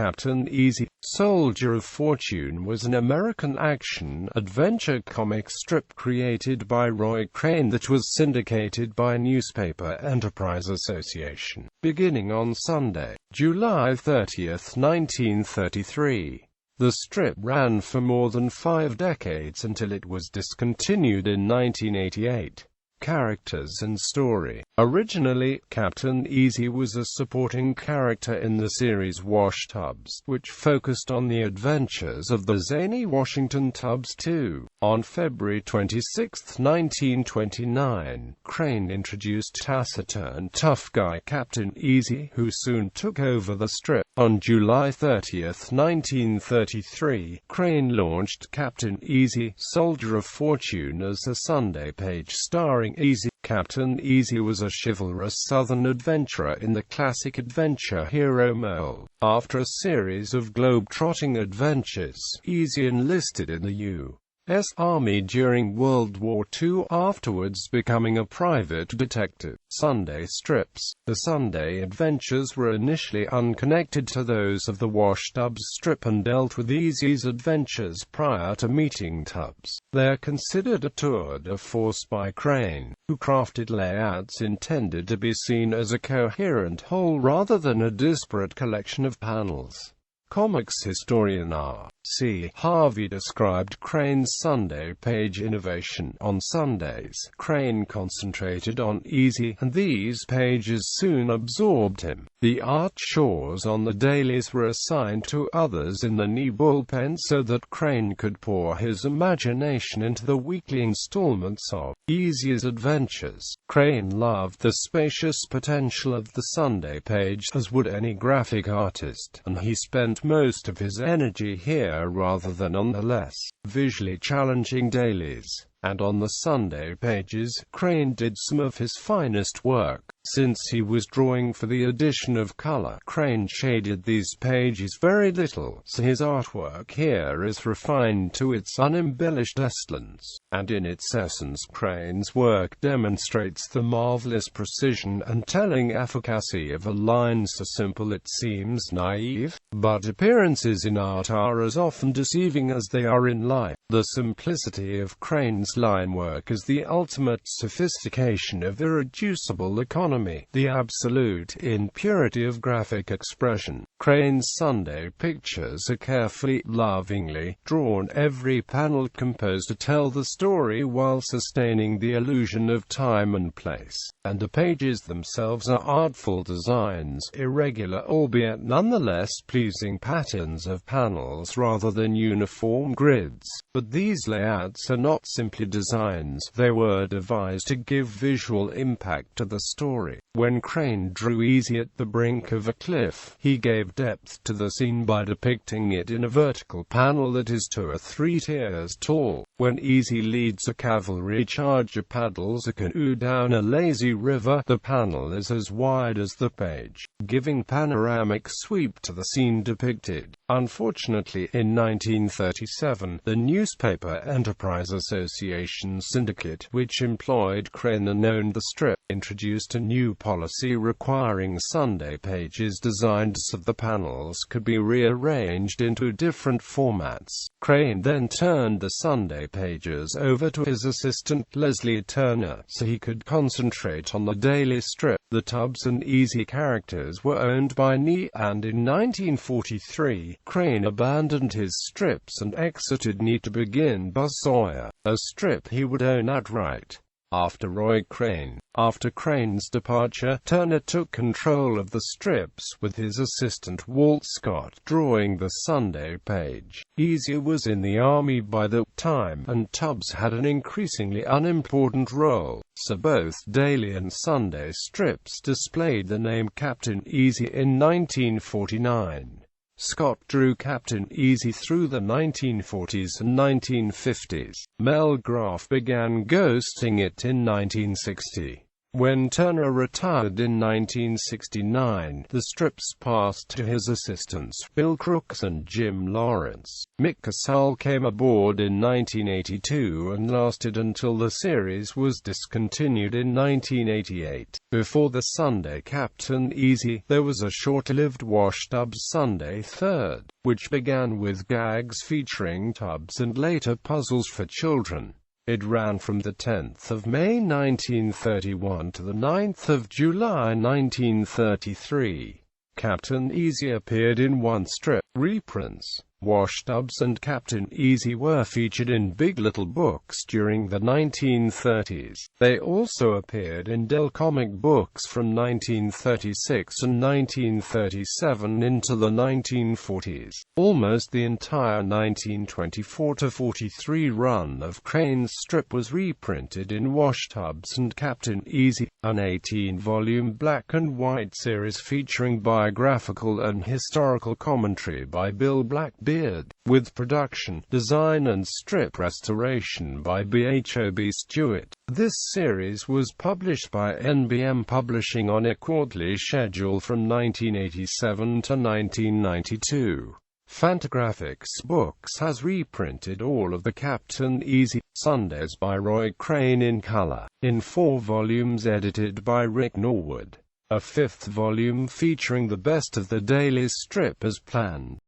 Captain Easy, Soldier of Fortune was an American action-adventure comic strip created by Roy Crane that was syndicated by Newspaper Enterprise Association, beginning on Sunday, July 30, 1933. The strip ran for more than 5 decades until it was discontinued in 1988. Characters and story. Originally, Captain Easy was a supporting character in the series Wash Tubbs, which focused on the adventures of the zany Washington Tubbs II. On February 26, 1929, Crane introduced taciturn tough guy Captain Easy, who soon took over the strip. On July 30, 1933, Crane launched Captain Easy, Soldier of Fortune as a Sunday page starring Easy. Captain Easy was a chivalrous Southern adventurer in the classic adventure hero mold. After a series of globe-trotting adventures, Easy enlisted in the U.S. Army during World War II, afterwards becoming a private detective. Sunday strips. The Sunday adventures were initially unconnected to those of the Wash Tubbs strip and dealt with Easy's adventures prior to meeting Tubbs. They are considered a tour de force by Crane, who crafted layouts intended to be seen as a coherent whole rather than a disparate collection of panels. Comics historian R.C. Harvey described Crane's Sunday page innovation. On Sundays, Crane concentrated on Easy, and these pages soon absorbed him. The art chores on the dailies were assigned to others in the knee bullpen so that Crane could pour his imagination into the weekly installments of Easy's adventures. Crane loved the spacious potential of the Sunday page, as would any graphic artist, and he spent most of his energy here rather than on the less visually challenging dailies. And on the Sunday pages, Crane did some of his finest work. Since he was drawing for the addition of color, Crane shaded these pages very little, so his artwork here is refined to its unembellished excellence. And in its essence, Crane's work demonstrates the marvelous precision and telling efficacy of a line so simple it seems naive. But appearances in art are as often deceiving as they are in life. The simplicity of Crane's line work is the ultimate sophistication of irreducible economy, the absolute impurity of graphic expression. Crane's Sunday pictures are carefully, lovingly drawn, every panel composed to tell the story while sustaining the illusion of time and place. And the pages themselves are artful designs, irregular albeit nonetheless pleasing patterns of panels rather than uniform grids. But these layouts are not simply designs, they were devised to give visual impact to the story. When Crane drew Easy at the brink of a cliff, he gave depth to the scene by depicting it in a vertical panel that is 2 or 3 tiers tall. When Easy leads a cavalry charge or paddles a canoe down a lazy river, the panel is as wide as the page, giving panoramic sweep to the scene depicted. Unfortunately, in 1937, the Newspaper Enterprise Association syndicate, which employed Crane and owned the strip, introduced a new policy requiring Sunday pages designed so the panels could be rearranged into different formats. Crane then turned the Sunday pages over to his assistant Leslie Turner, so he could concentrate on the daily strip. The Tubbs and Easy characters were owned by NE, and in 1943, Crane abandoned his strips and exited NE to begin Buzz Sawyer, a strip he would own outright. After Crane's departure, Turner took control of the strips, with his assistant Walt Scott drawing the Sunday page. Easy was in the Army by that time, and Tubbs had an increasingly unimportant role, so both daily and Sunday strips displayed the name Captain Easy in 1949. Scott drew Captain Easy through the 1940s and 1950s. Mel Graff began ghosting it in 1960. When Turner retired in 1969, the strips passed to his assistants, Bill Crooks and Jim Lawrence. Mick Cassell came aboard in 1982 and lasted until the series was discontinued in 1988. Before the Sunday Captain Easy, there was a short-lived Wash Tubbs Sunday Third, which began with gags featuring Tubbs and later puzzles for children. It ran from the 10th of May 1931 to the 9th of July 1933. Captain Easy appeared in one strip. Reprints. Wash Tubbs and Captain Easy were featured in Big Little books during the 1930s. They also appeared in Dell comic books from 1936 and 1937 into the 1940s. Almost the entire 1924-43 run of Crane's strip was reprinted in Wash Tubbs and Captain Easy, an 18-volume black and white series featuring biographical and historical commentary by Bill Blackbeard, with production, design and strip restoration by B.H.O.B. Stewart. This series was published by NBM Publishing on a quarterly schedule from 1987 to 1992. Fantagraphics Books has reprinted all of the Captain Easy Sundays by Roy Crane in color, in 4 volumes edited by Rick Norwood. A 5th volume featuring the best of the daily strip as planned.